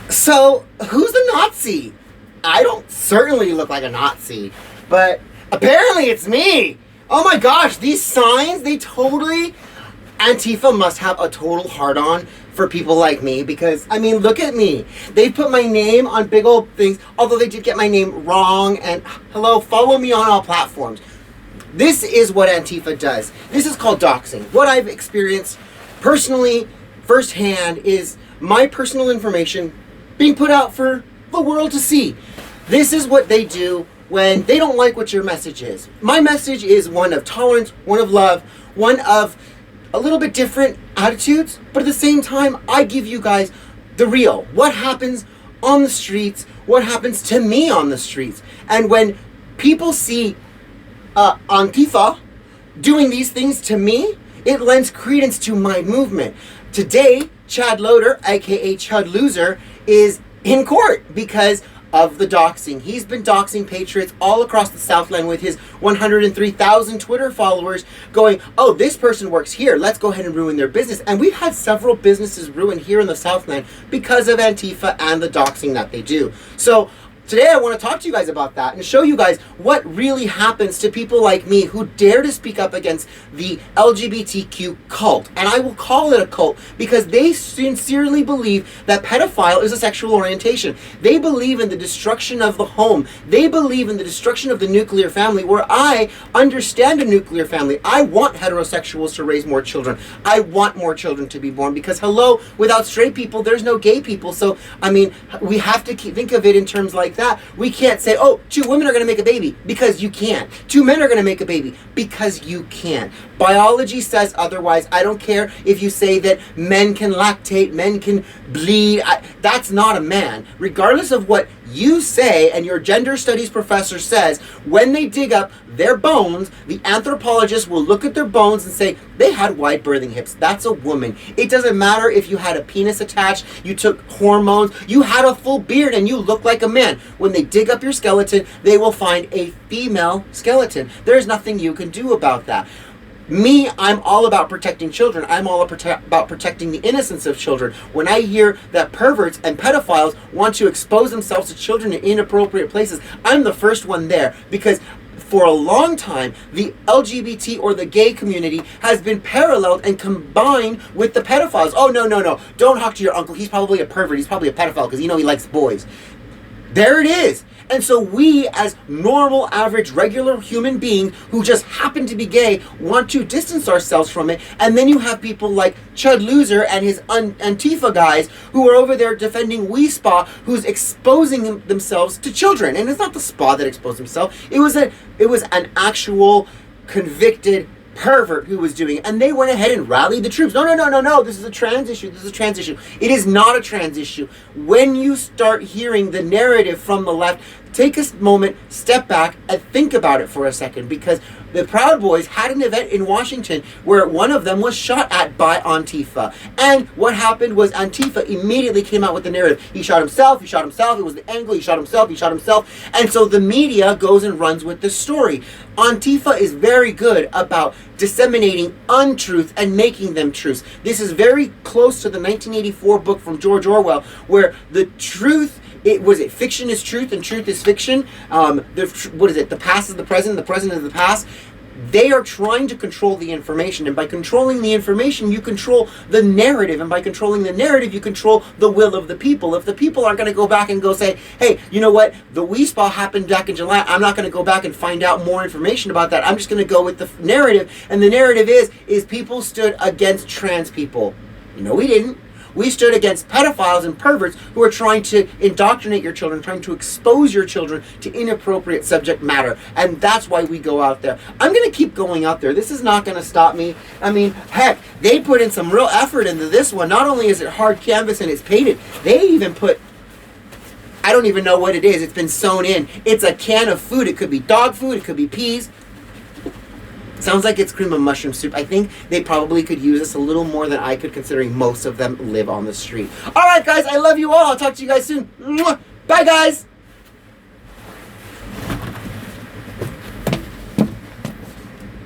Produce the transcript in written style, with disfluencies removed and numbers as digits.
So, who's the Nazi? I don't certainly look like a Nazi, but apparently it's me. Oh my gosh, these signs, they totally... Antifa must have a total hard-on for people like me because, I mean, look at me. They put my name on big old things, although they did get my name wrong, and hello, follow me on all platforms. This is what Antifa does. This is called doxing. What I've experienced personally, firsthand, is my personal information being put out for the world to see. This is what they do when they don't like what your message is. My message is one of tolerance, one of love, one of a little bit different attitudes, but at the same time, I give you guys the real. What happens on the streets, what happens to me on the streets. And when people see Auntie Fah doing these things to me, it lends credence to my movement. Today, Chode Loser, aka Chode Loser, is in court because of the doxing. He's been doxing patriots all across the Southland with his 103,000 Twitter followers going, oh, this person works here, let's go ahead and ruin their business. And we've had several businesses ruined here in the Southland because of Antifa and the doxing that they do. So today I want to talk to you guys about that and show you guys what really happens to people like me who dare to speak up against the LGBTQ cult. And I will call it a cult because they sincerely believe that pedophile is a sexual orientation. They believe in the destruction of the home. They believe in the destruction of the nuclear family, where I understand a nuclear family. I want heterosexuals to raise more children. I want more children to be born because, hello, without straight people, there's no gay people. So, I mean, we have to think of it in terms like that. We can't say, oh, 2 women are going to make a baby, because you can't. 2 men are going to make a baby, because you can't. Biology says otherwise. I don't care if you say that men can lactate, men can bleed. That's not a man. Regardless of what you say and your gender studies professor says, when they dig up their bones, the anthropologist will look at their bones and say, they had wide birthing hips. That's a woman. It doesn't matter if you had a penis attached, you took hormones, you had a full beard, and you look like a man. When they dig up your skeleton, they will find a female skeleton. There's nothing you can do about that. Me, I'm all about protecting children. I'm all about protecting the innocence of children. When I hear that perverts and pedophiles want to expose themselves to children in inappropriate places, I'm the first one there, because for a long time, the LGBT or the gay community has been paralleled and combined with the pedophiles. Oh, no, no, no. Don't talk to your uncle. He's probably a pervert. He's probably a pedophile because, you know, he likes boys. There it is. And so we, as normal, average, regular human beings who just happen to be gay, want to distance ourselves from it. And then you have people like Chode Loser and his Antifa guys who are over there defending Wee Spa, who's exposing themselves to children. And it's not the spa that exposed himself. It was an actual convicted pervert who was doing it, and they went ahead and rallied the troops. No, no, no, no, no, this is a trans issue, this is a trans issue. It is not a trans issue. When you start hearing the narrative from the left, take a moment, step back, and think about it for a second, because the Proud Boys had an event in Washington where one of them was shot at by Antifa. And what happened was Antifa immediately came out with the narrative. He shot himself, it was the angle, he shot himself. And so the media goes and runs with the story. Antifa is very good about disseminating untruth and making them truths. This is very close to the 1984 book from George Orwell, where the truth, fiction is truth and truth is fiction. The past is the present is the past. They are trying to control the information, and by controlling the information, you control the narrative, and by controlling the narrative, you control the will of the people. If the people are going to go back and go say, hey, you know what, the Wee Spa happened back in July, I'm not going to go back and find out more information about that. I'm just going to go with the narrative, and the narrative is people stood against trans people. No, we didn't. We stood against pedophiles and perverts who are trying to indoctrinate your children, trying to expose your children to inappropriate subject matter. And that's why we go out there. I'm going to keep going out there. This is not going to stop me. I mean, heck, they put in some real effort into this one. Not only is it hard canvas and it's painted, they even put, I don't even know what it is. It's been sewn in. It's a can of food. It could be dog food. It could be peas. Sounds like it's cream of mushroom soup. I think they probably could use this a little more than I could, considering most of them live on the street. All right, guys, I love you all. I'll talk to you guys soon. Mwah. Bye, guys.